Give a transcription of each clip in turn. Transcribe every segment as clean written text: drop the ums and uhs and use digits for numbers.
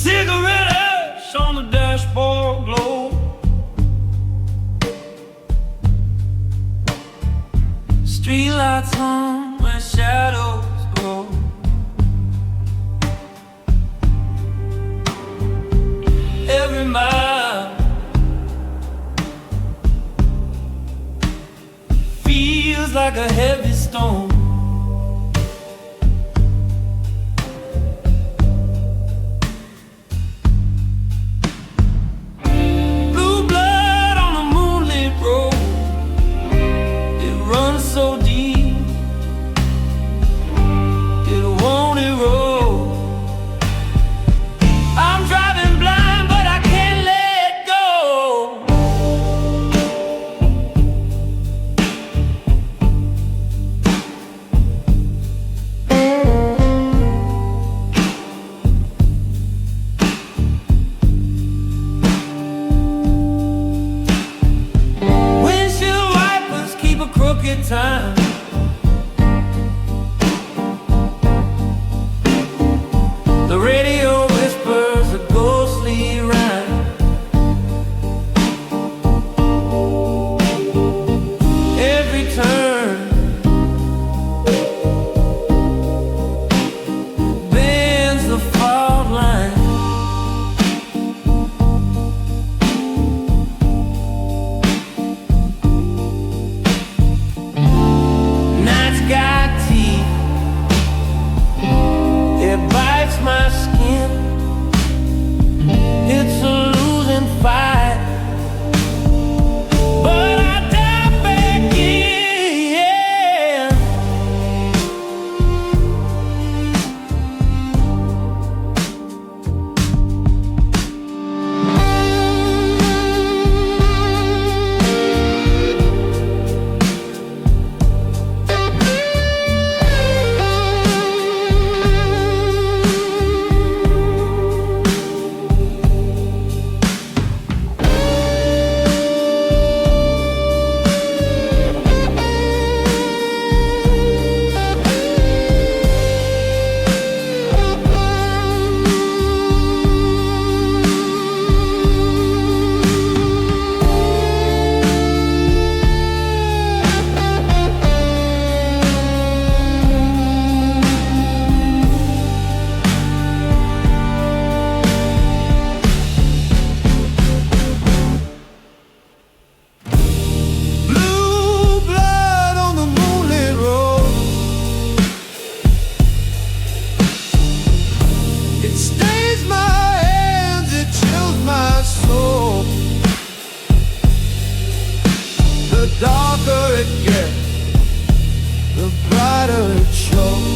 Cigarette ash on the dashboard glow. Streetlights hum where shadows grow. Every mile feels like a heavy stone. Blue blood on a moonlit road. It runs so deep, it won't erode. I'm driving blind, but I can't let go. Windshield wipers keep a crooked time. The radio whispers a ghostly rhyme. Every turn bends the fault line. Night's got teeth, it bites my skin. It's a losing fight, but I dive back in. Blue blood on the moonlit road. It stains my hands, it chills my soul. The darker it gets, the brighter it shows.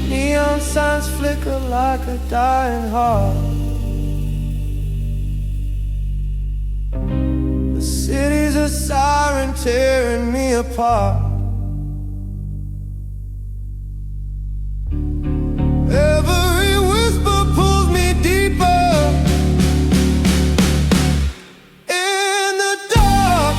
Neon signs flicker like a dying heart. The city's a siren tearing me apart. Every whisper pulls me deeper in the dark.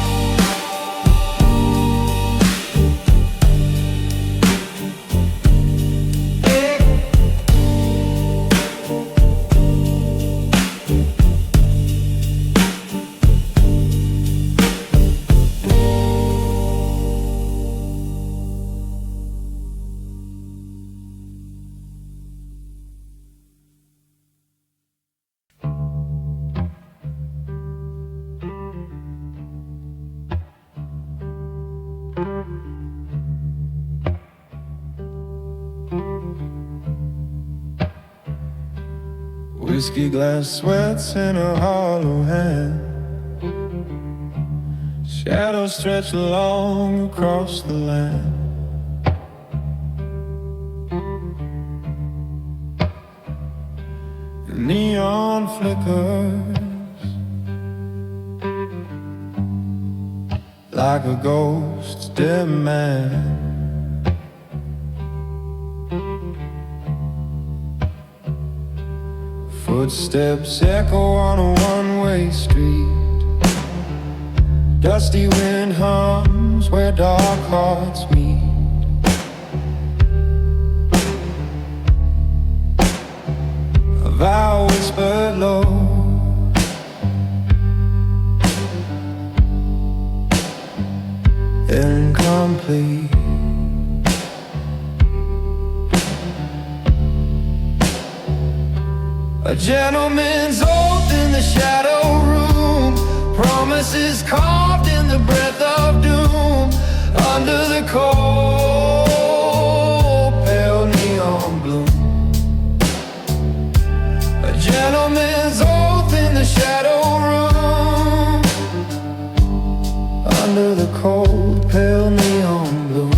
Whiskey glass sweats in a hollow hand. Shadows stretch long across the land. The neon flickers like a ghost's dim man. Footsteps echo on a one-way street. Dusty wind hums where dark hearts meet. vow whispered low. Incomplete. A gentleman's oath in the shadow room, promises carved in the breath of doom. Under the cold, pale neon bloom. A gentleman's oath in the shadow room, under the cold, pale neon bloom.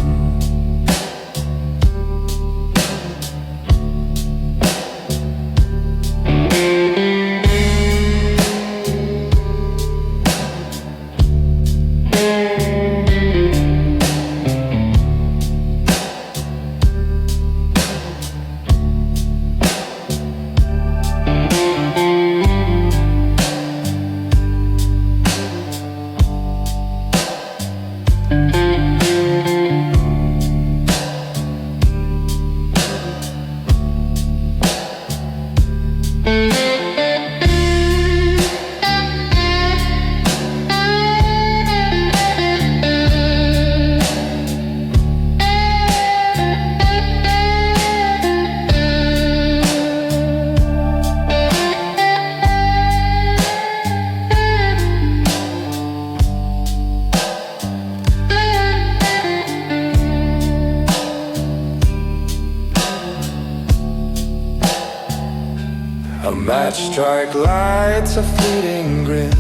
A match strike lights a fleeting grin.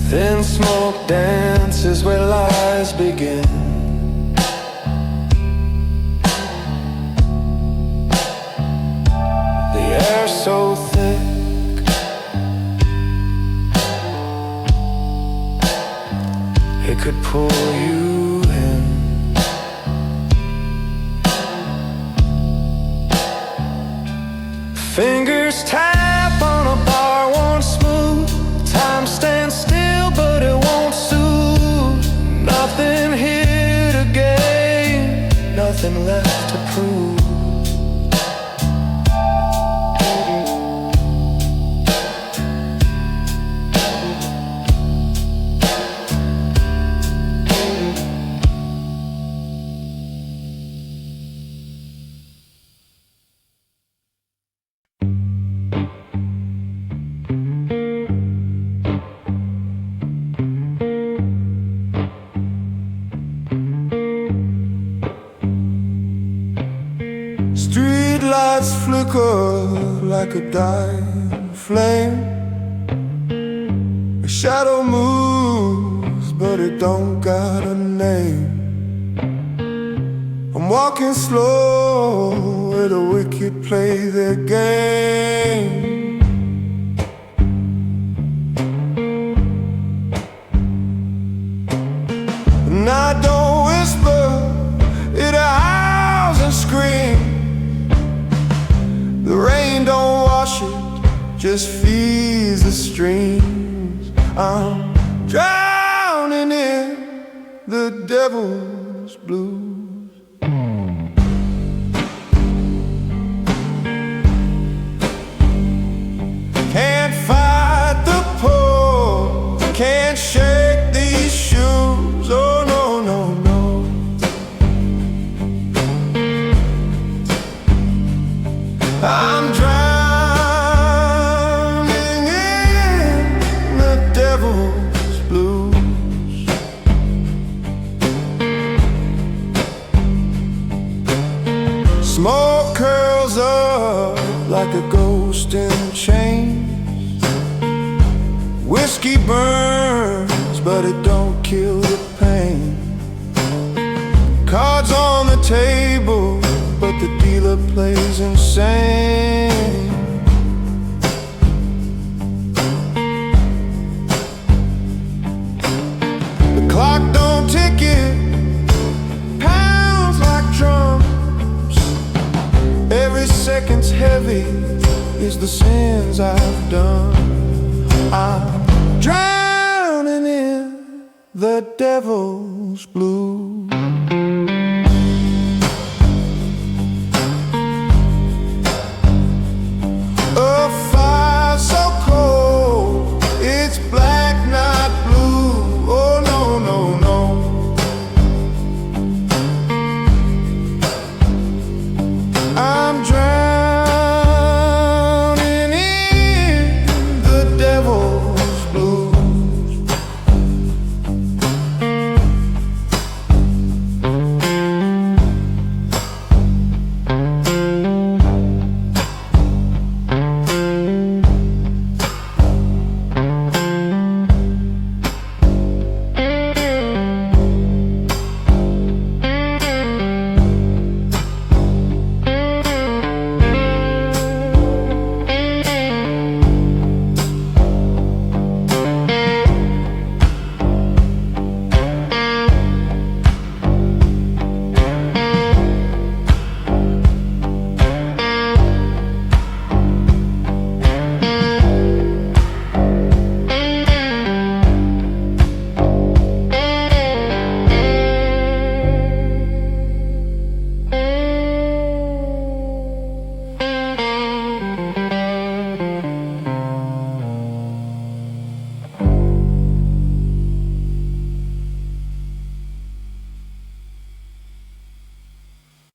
Thin smoke dances where lies begin. The air so thick, it could pull you in. Fingers tap on a bar, won't smooth. Time stands still, but it won't soothe. Nothing here to gain, nothing left to prove. Street lights flicker like a dying flame. A shadow moves, but it don't got a name. I'm walking slow where the wicked play their game. And I don't whisper, it howls and screams. The rain don't wash it, just feeds the streams. I'm drowning in the devil's blues. Can't fight the pull, can't shake these shoes. Oh no, no, no. I'm drowning in the devil's blues. Smoke curls up like a ghost in chains. Whiskey burns, but it don't kill the pain. Cards on the table, but the dealer plays insane. The clock don't tick it, pounds like drums. Every second's heavy is the sins I've done. I'm drowning in the devil's blues.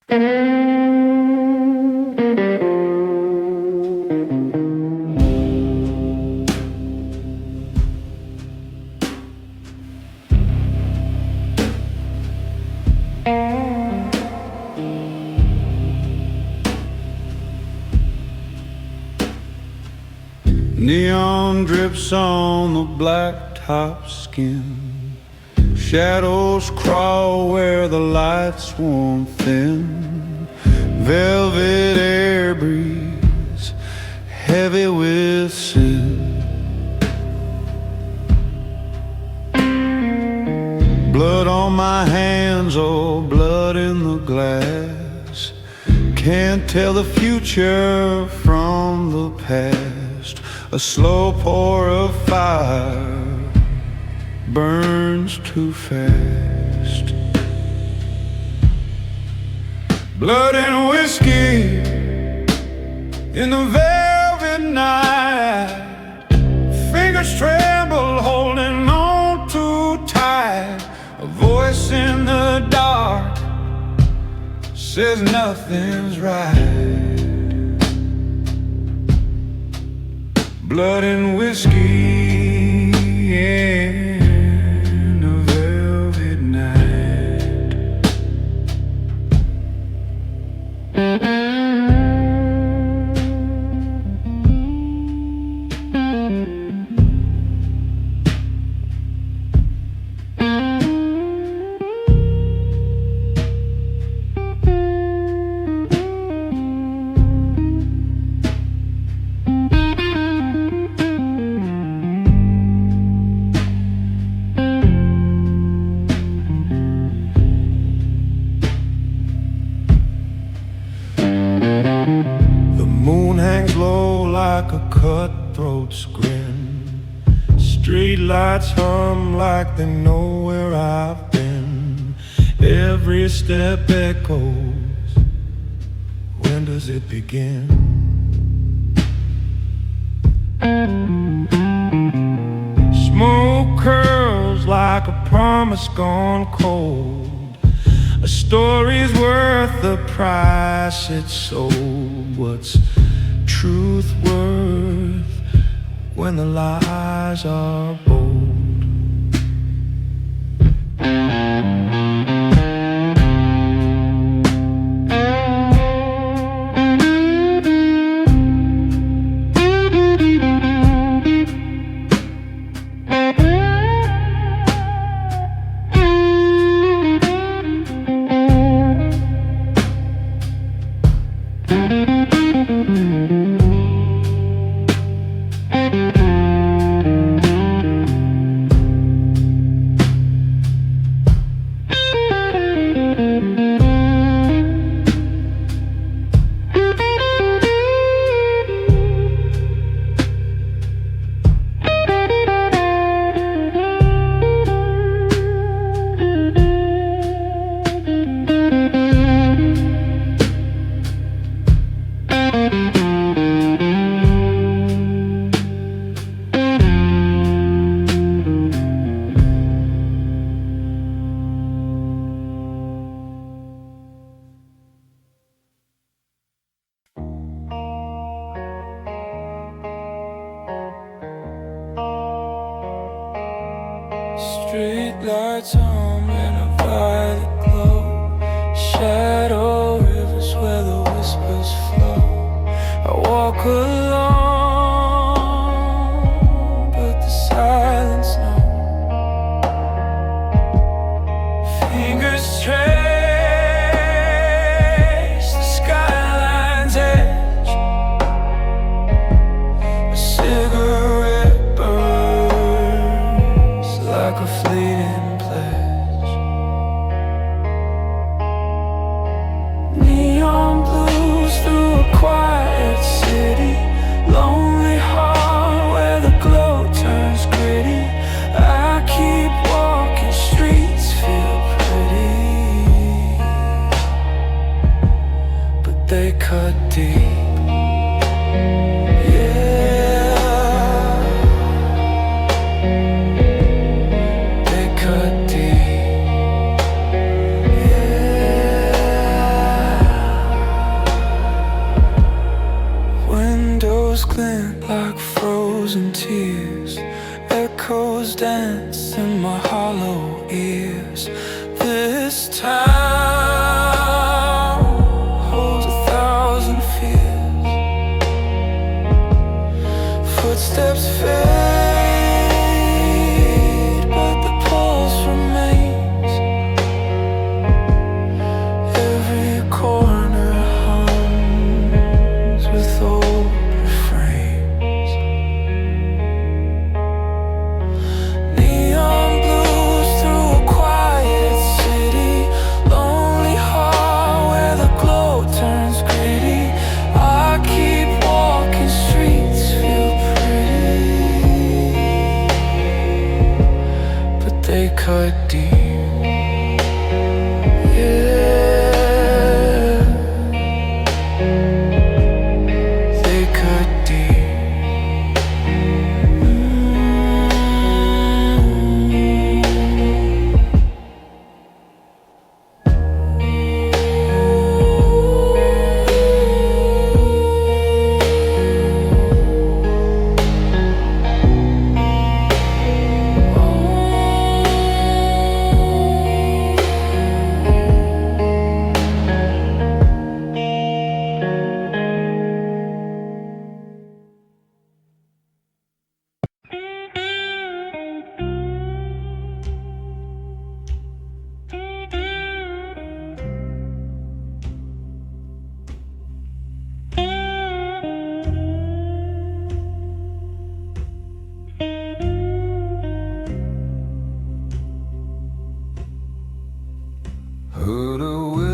Neon drips on the blacktop skin. Shadows crawl where the lights warm thin. Velvet air breeze, heavy with sin. Blood on my hands, oh, blood in the glass. Can't tell the future from the past. A slow pour of fire burns too fast. Blood and whiskey in the velvet night. Fingers tremble holding on too tight. A voice in the dark says nothing's right. Blood and whiskey in a velvet night. Like a cutthroat's grin. Street lights hum like they know where I've been. Every step echoes. When does it begin? Smoke curls like a promise gone cold. A story's worth the price it's sold. What's truth worth when the lies are bold? Street lights hum in a violet glow. Shadow rivers where the whispers flow. I walk alone, but the silence knows. Fingers trace the skyline's edge. A cigarette burns like a fleeting pledge. Neon blues through a quiet city. Lonely heart where the glow turns gritty. I keep walking, streets feel pretty, but they cut deep. Yeah,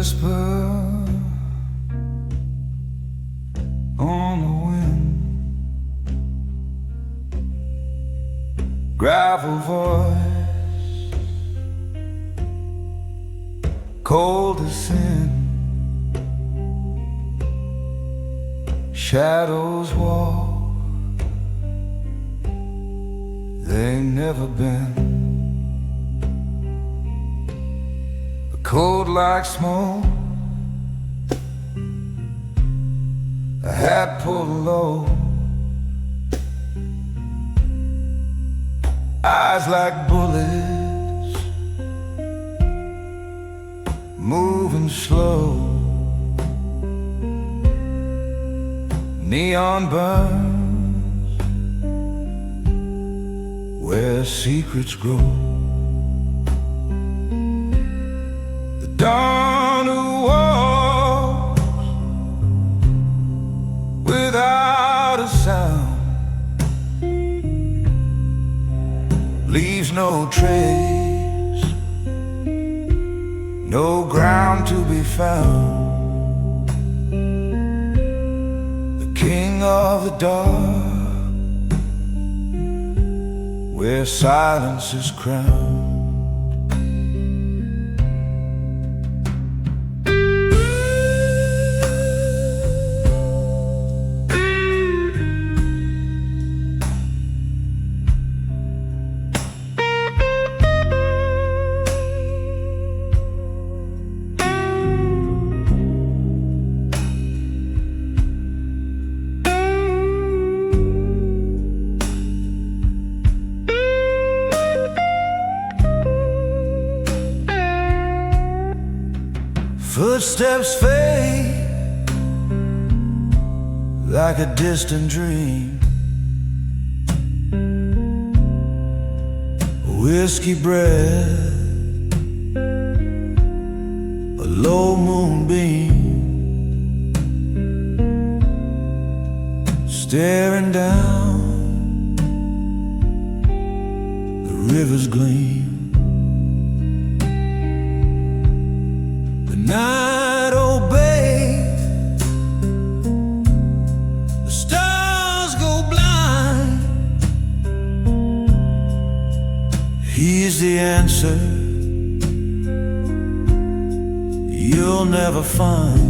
whisper on the wind, gravel voice, cold as sin, shadows walk, they've never been. Cold like smoke, a hat pulled low, eyes like bullets, moving slow. Neon burns where secrets grow. Dawn who walks without a sound, leaves no trace, no ground to be found. The king of the dark, where silence is crowned. Footsteps fade like a distant dream. Whiskey breath, a low moonbeam, staring down the river's gleam. The night obeys, the stars go blind. He's the answer you'll never find.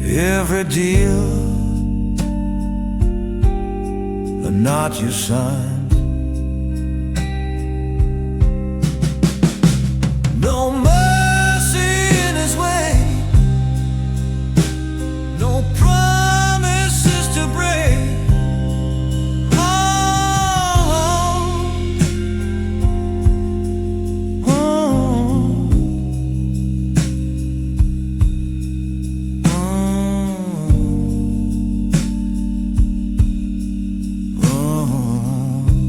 Every deal, a knot you sign. No mercy in his way, no promises to break. Oh, oh, oh, oh.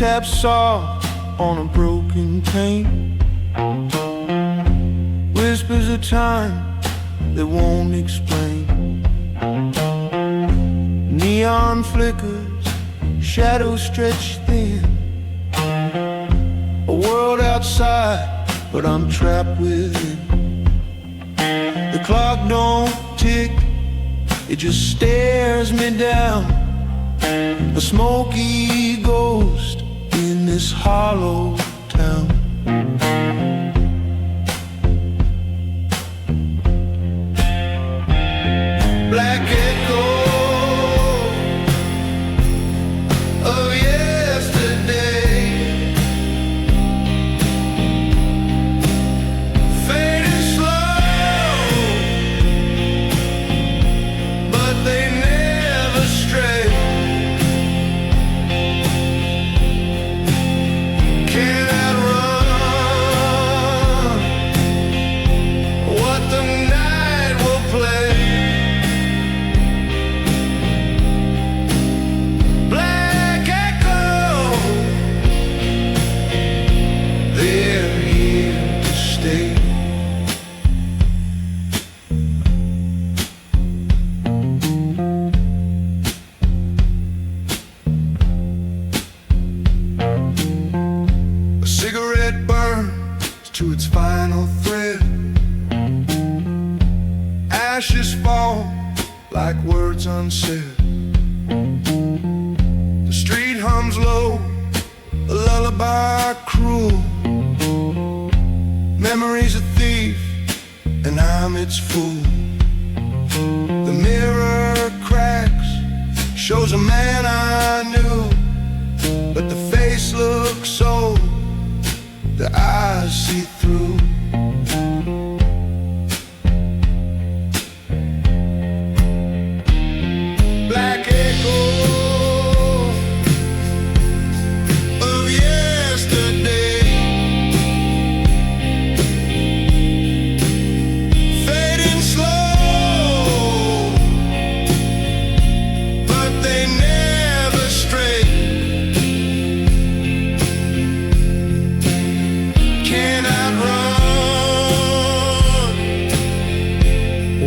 tap soft on a broken pane. Whispers of time that won't explain. Neon flickers, shadows stretched thin. A world outside, but I'm trapped within. The clock don't tick, it just stares me down. A smoky ghost in this hollow town. Black echo of yesterday, fading slow, but they never stray. Cannot run what the night will play. Black echo, they're here to stay. A cigarette burns to its final thread. Ashes fall like words unsaid. The street hums low, a lullaby cruel. Memory's a thief, and I'm its fool. The mirror cracks, shows a man I knew, but the face looks old, the eyes see through. Black echo of yesterday, fading slow, but they never stray. Cannot run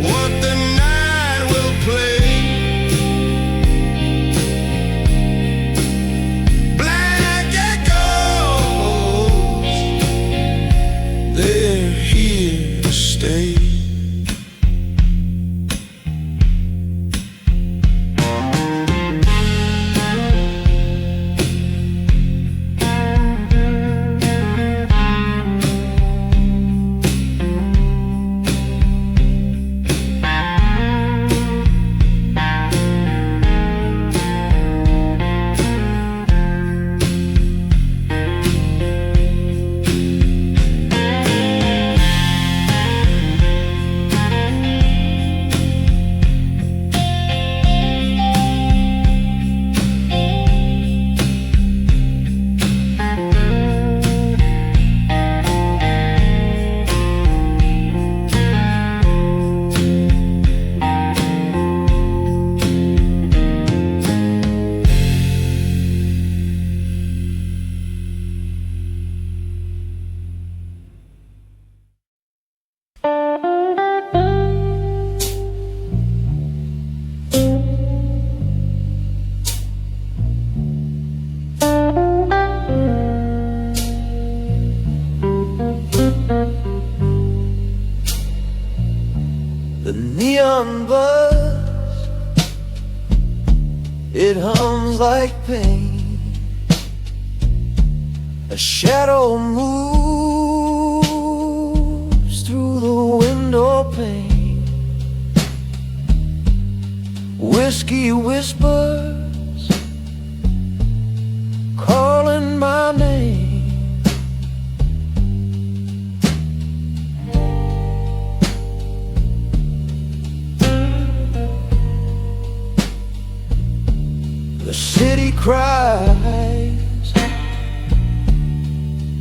what the night will play. Black echoes, they're here to stay. The neon buzz, it hums like pain. A shadow moves through the window pane. Whiskey whispers, calling my name. The city cries,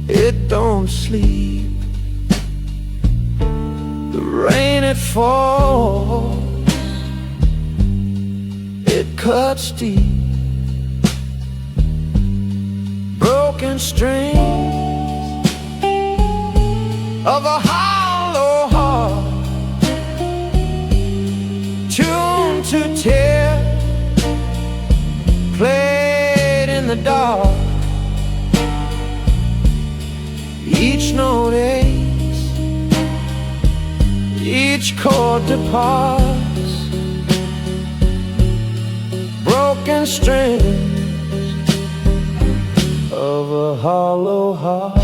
it don't sleep. The rain it falls, it cuts deep. broken strings of a hollow heart, tuned to tear, played in the dark. Each note aches, each chord departs, broken strings of a hollow heart.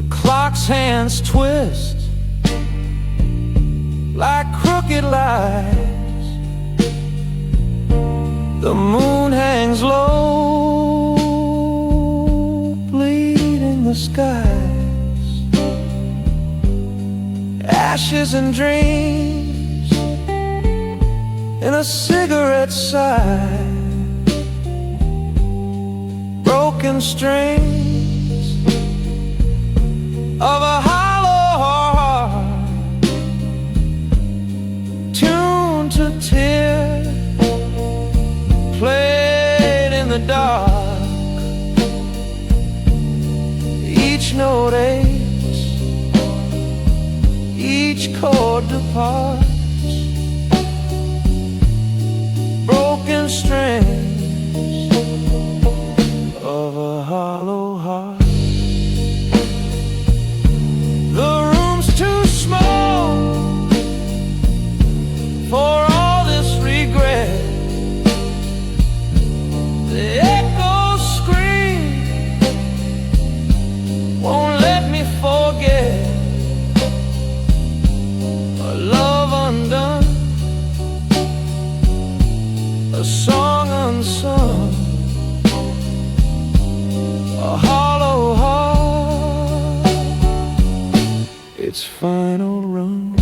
Clock's hands twist like crooked lies. The moon hangs low, bleeding the skies. Ashes and dreams in a cigarette side, broken strings of a hollow heart, tuned to tear, played in the dark. Each note aches, each chord departs, broken strings of a hollow heart. The room's too small for all this regret. The echoes scream, won't let me forget a love undone, a song unsung, a hollow heart, its final run.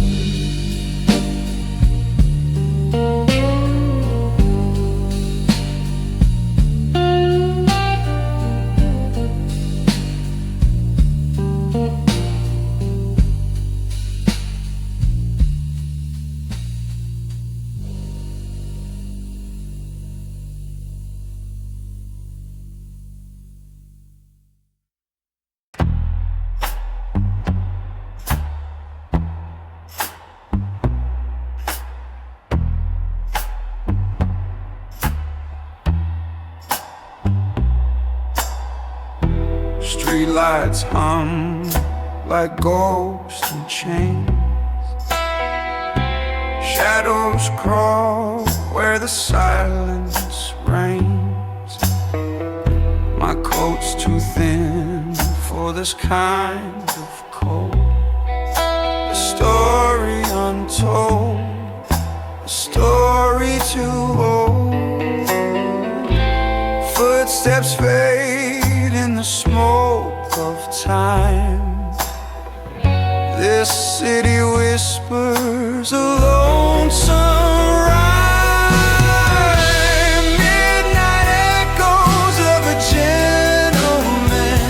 Streetlights hum like ghosts in chains. Shadows crawl where the silence reigns. My coat's too thin for this kind of cold. A story untold, a story too old. Footsteps fade in the smoke of time. This city whispers a lonesome rhyme. Midnight echoes of a gentleman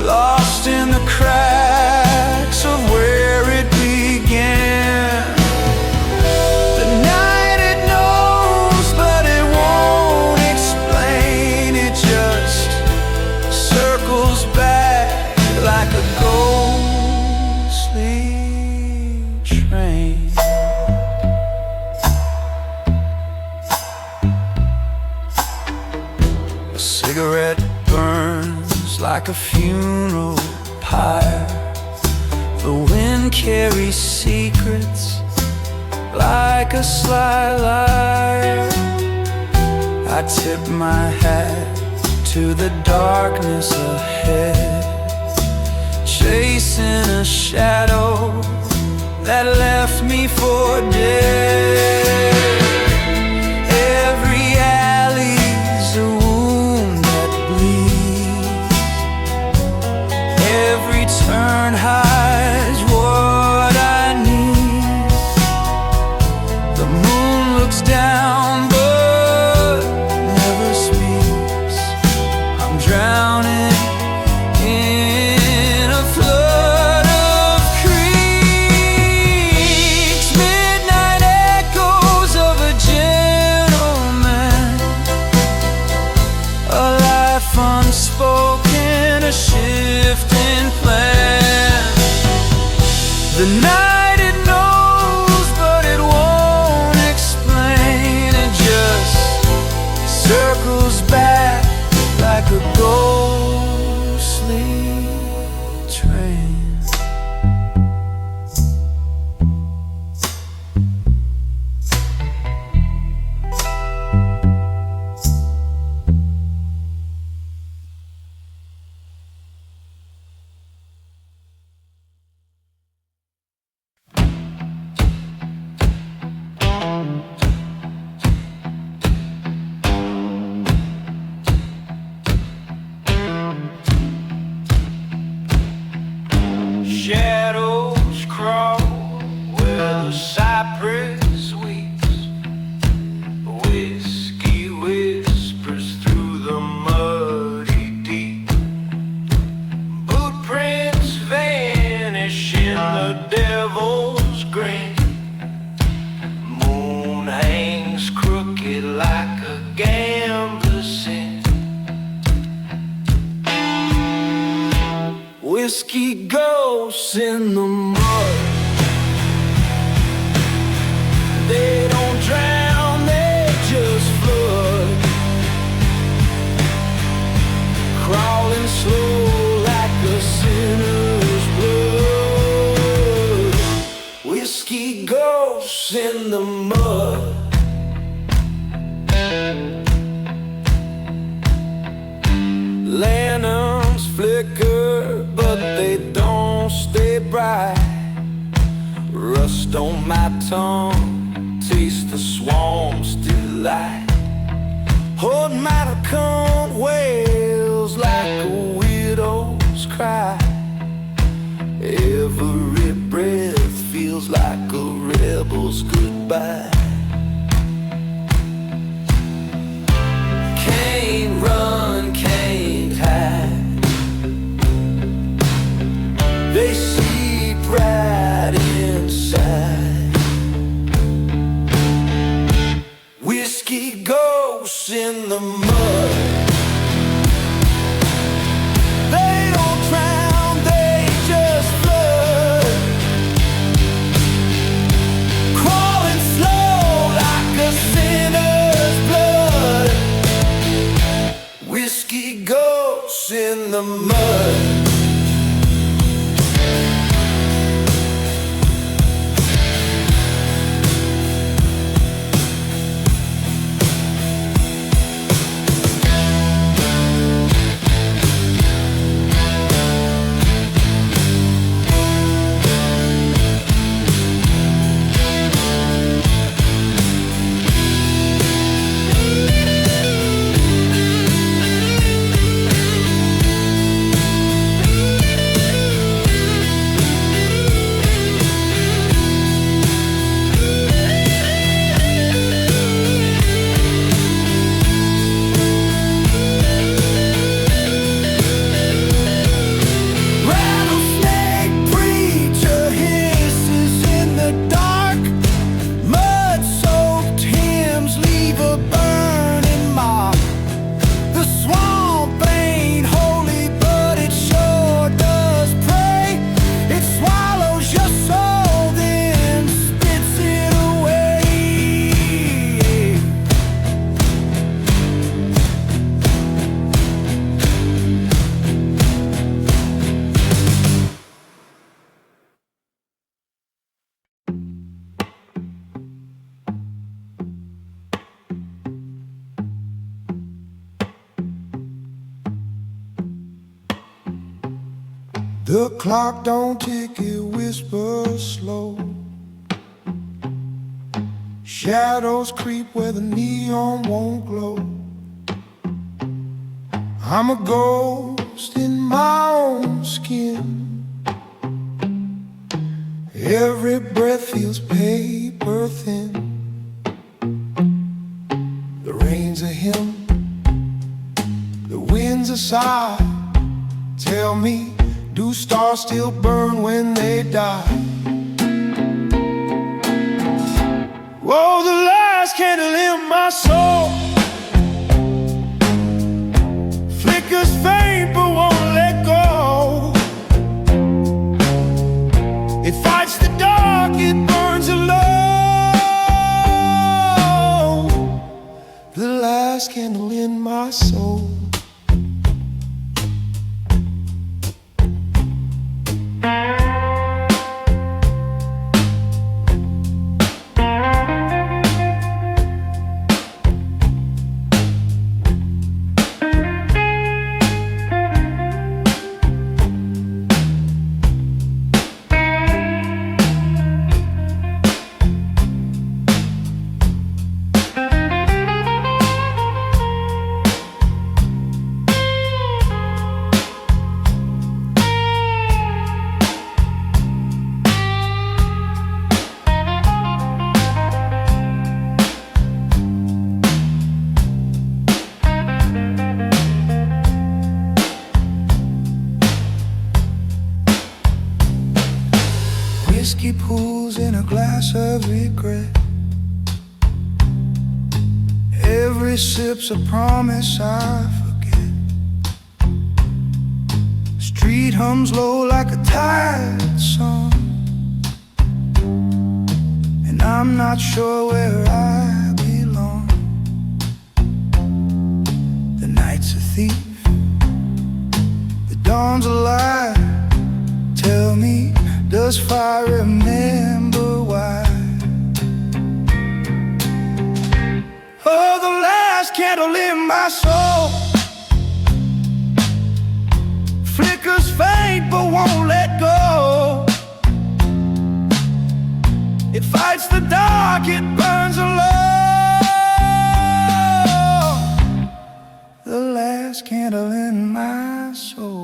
lost in the cracks of where it began. The night it knows, but it won't explain. It just circles back like a ghostly train. A cigarette burns like a funeral pyre. The wind carries secrets like a sly liar. I tip my hat to the darkness ahead. chasing a shadow that left me for dead. Every alley's a wound that bleeds. Every turn hides what I need. The moon looks down but never speaks. I'm drowning in a flood of creaks. Midnight echoes of a gentleman, a life unspoken, a shifting plan. The night it knows but it won't explain. It just circles back like a ghostly train. Shadows crawl where the cypress weeps. Whiskey whispers through the muddy deep. Footprints vanish in the devil's grin. Moon hangs crooked like a gambler's sin. Whiskey ghosts in the mud. They don't drown, they just flood. Crawling slow like a sinner's blood. Whiskey ghosts in the mud. Lanterns flicker, but they don't stay bright. Rust on my tongue, taste the swamp's delight. Hold my tongue wails like a widow's cry. Every breath feels like a rebel's goodbye. Can't run, can't hide. They seep right inside. Whiskey ghosts in the mud. They don't drown, they just flood. Crawling slow like a sinner's blood. Whiskey ghosts in the mud. The clock don't tick, it whispers slow. Shadows creep where the neon won't glow. I'm a ghost in my own skin. Every breath feels paper thin. The rain's a hymn, the wind's a sigh. Tell me, do stars still burn when they die? Whoa, the last candle in my soul flickers faint but won't let go. It fights the dark, it burns alone. The last candle in my soul. Whiskey pools in a glass of regret. Every sip's a promise I forget. Street hums low like a tired song, and I'm not sure where I belong. The night's a thief, the dawn's a lie. Tell me, does fire remember why? Oh, the last candle in my soul flickers faint but won't let go. It fights the dark, it burns alone. The last candle in my soul.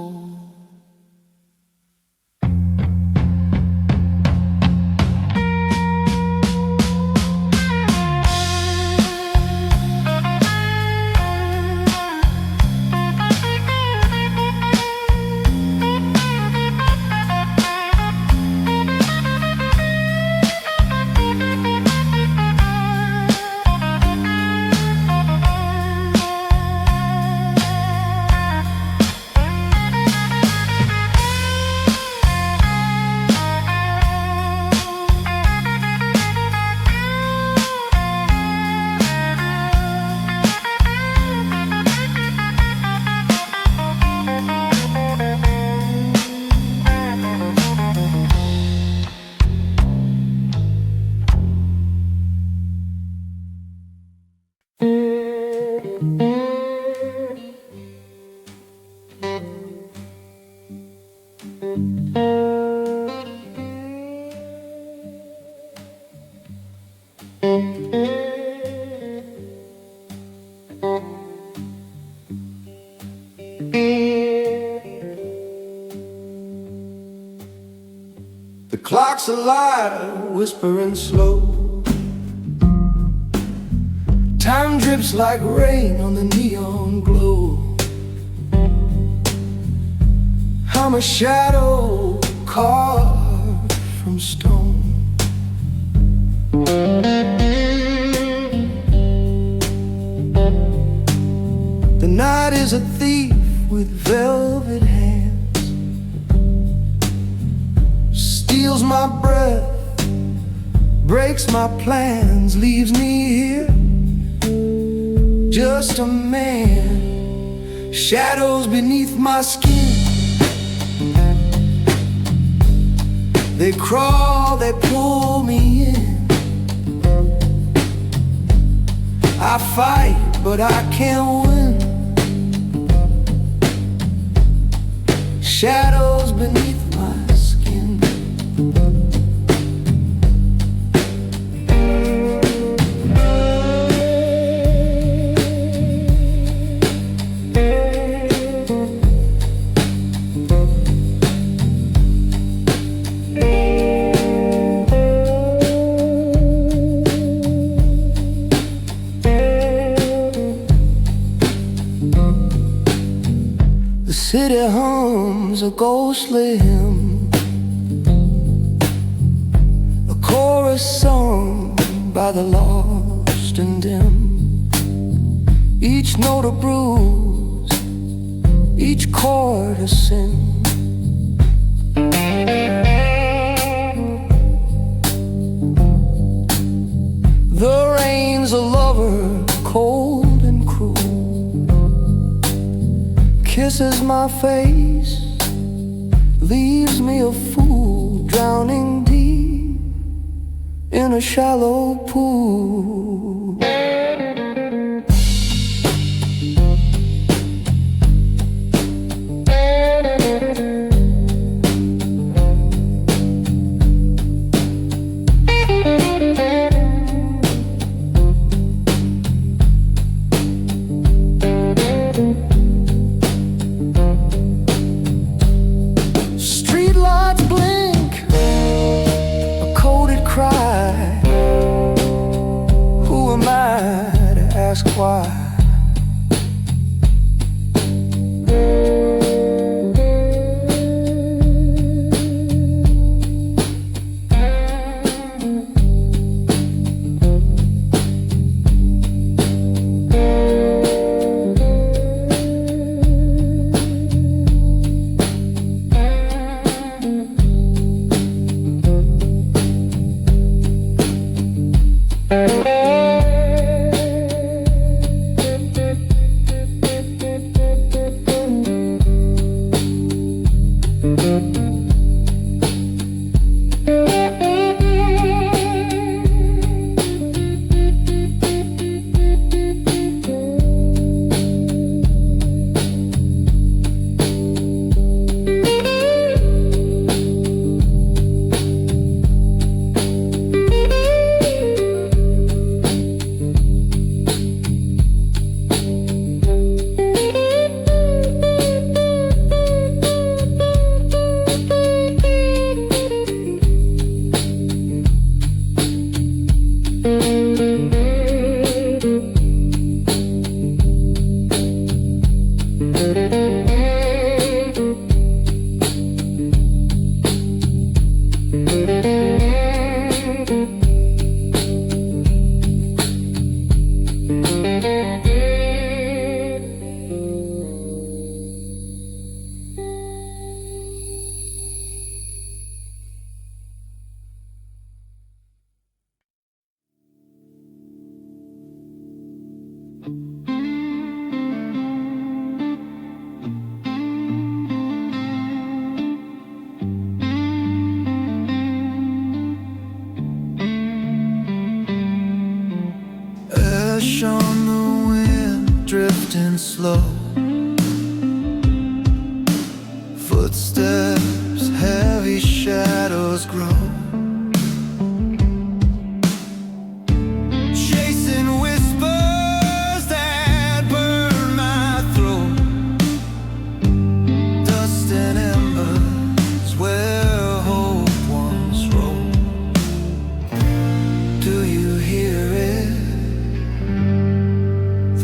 The clock's alive, whispering slow. Time drips like rain on the neon glow. I'm a shadow carved from stone. The night is a thief with velvet hands, steals my breath, breaks my plans, leaves me here, just a man. Shadows beneath my skin, they crawl, they pull me in. I fight, but I can't win. Shadows beneath city hums a ghostly hymn, a chorus sung by the lost and dim. Each note a bruise, each chord a sin. The rain's a lover, cold and cruel, kisses my face, leaves me a fool, drowning deep in a shallow pool. Ask why. Ash on the wind, drifting slow. Footsteps, heavy shadows grow. Chasing whispers that burn my throat. Dust and embers where hope once rolled. Do you hear it?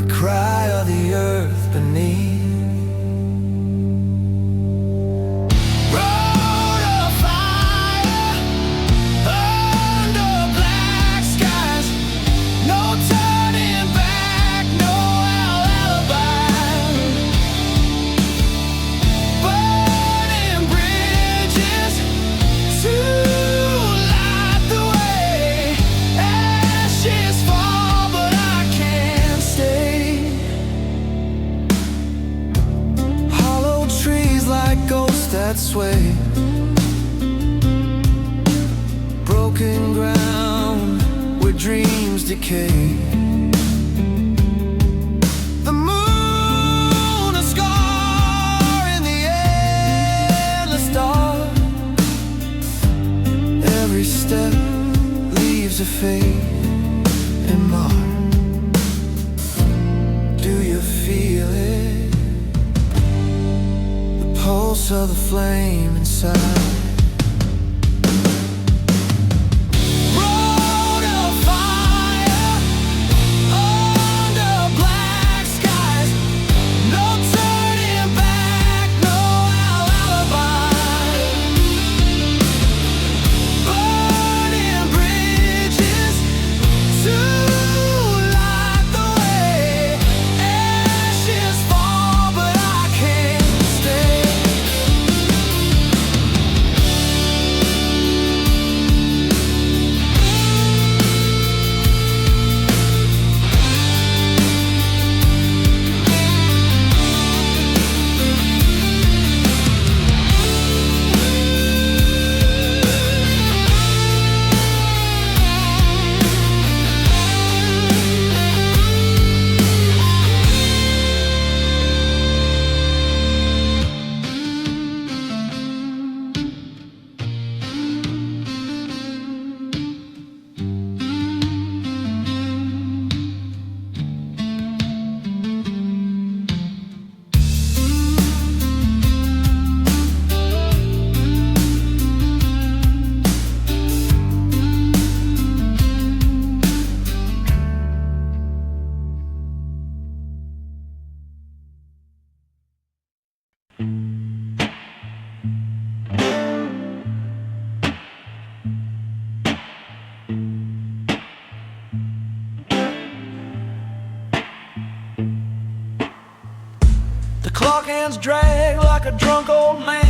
Cry of the earth beneath. Road of fire under black skies. No turning back, no alibi. Burning bridges to light the way. Ashes fall, but I can't stay. Like ghosts that sway. Broken ground where dreams decay. The moon, a scar in the endless dark. Every step leaves a fade and mark. Do you feel it? Pulse of the flame inside. Road of fire under black skies. No turning back, Clock hands drag like a drunk old man.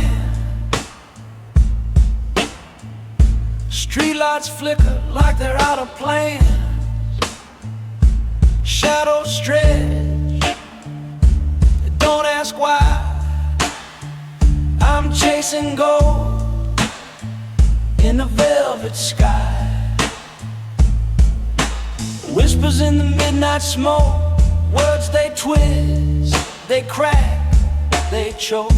Streetlights flicker like they're out of plan. Shadows stretch, don't ask why. I'm chasing gold in the velvet sky. Whispers in the midnight smoke, words they twist, they crack, they choke.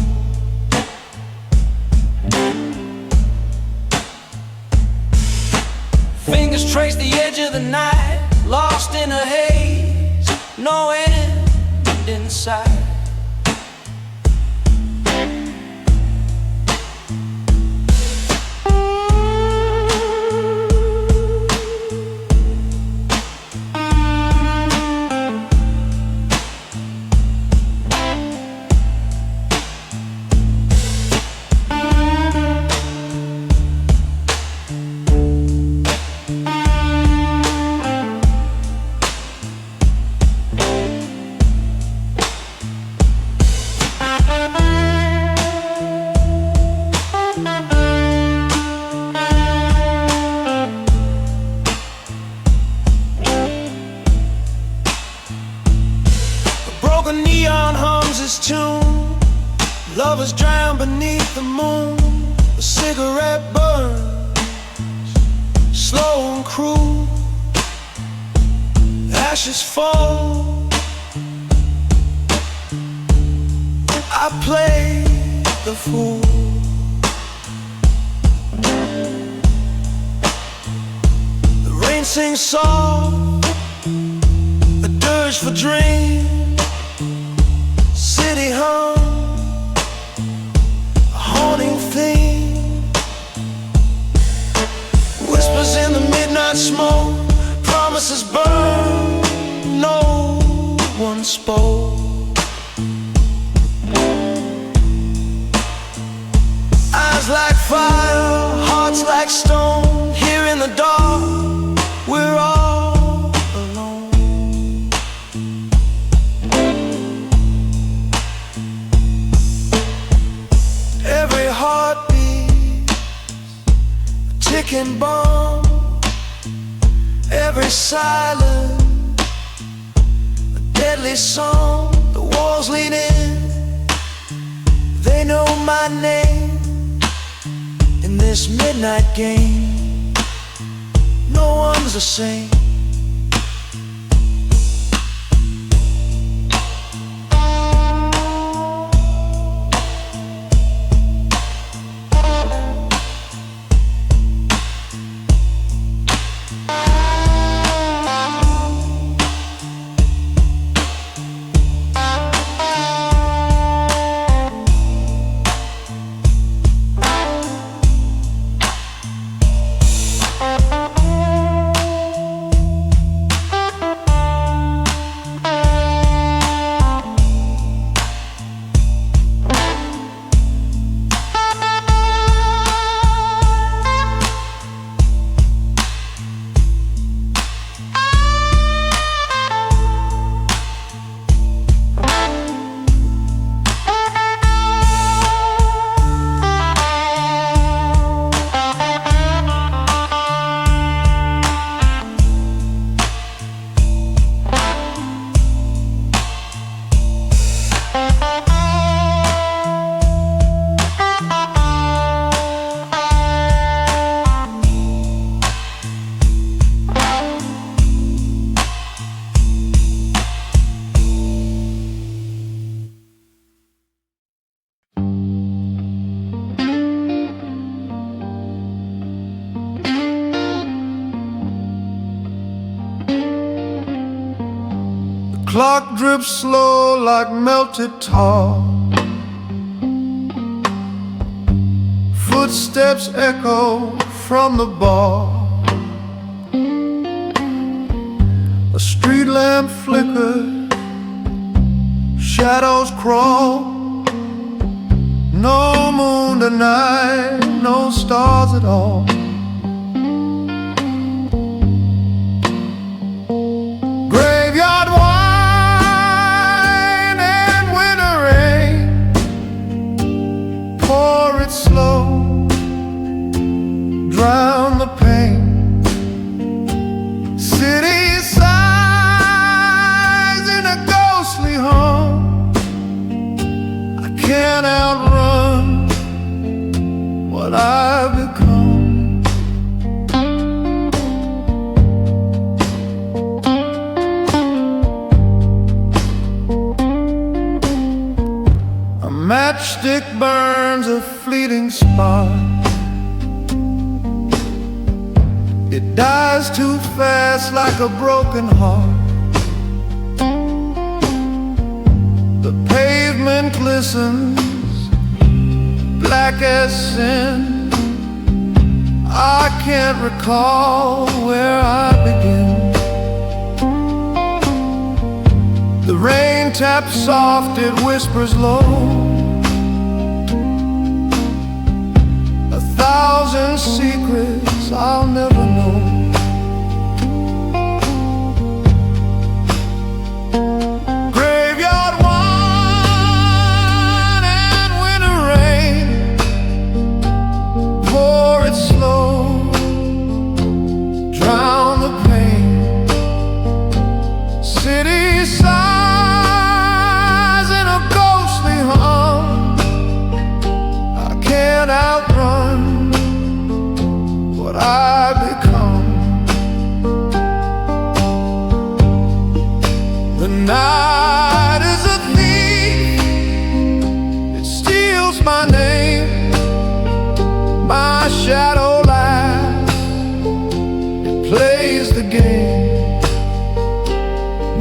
Fingers trace the edge of the night, lost in a haze, no end in sight. Neon hums his tune, lovers drown beneath the moon. A cigarette burns, slow and cruel. Ashes fall, I play the fool. The rain sings soft, a dirge for dreams. City hum, a haunting theme. Whispers in the midnight smoke, promises burn, no one spoke. Eyes like fire, hearts like stone. Here in the dark, we're all alone. Every heartbeat, a ticking bomb. Every silence, a deadly song. The walls lean in, they know my name. In this midnight game, no one's the same. Clock drips slow like melted tar. Footsteps echo from the bar. A street lamp flickers, shadows crawl. No moon tonight, no stars at all. Graveyard wine and winter rain. fleeting spark. It dies too fast like a broken heart. The pavement glistens, black as sin. I can't recall where I begin. The rain taps soft, it whispers low. 1,000 secrets I'll never know. Graveyard wine and winter rain, pour it slow, drown the pain. City sighs in a ghostly hum. I can't outrun what I become. The night is a thief, it steals my name. My shadow laughs, it plays the game.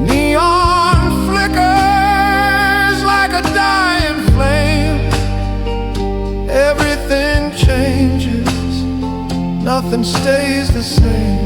Neon flickers like a dying flame. Everything changes, nothing stays the same.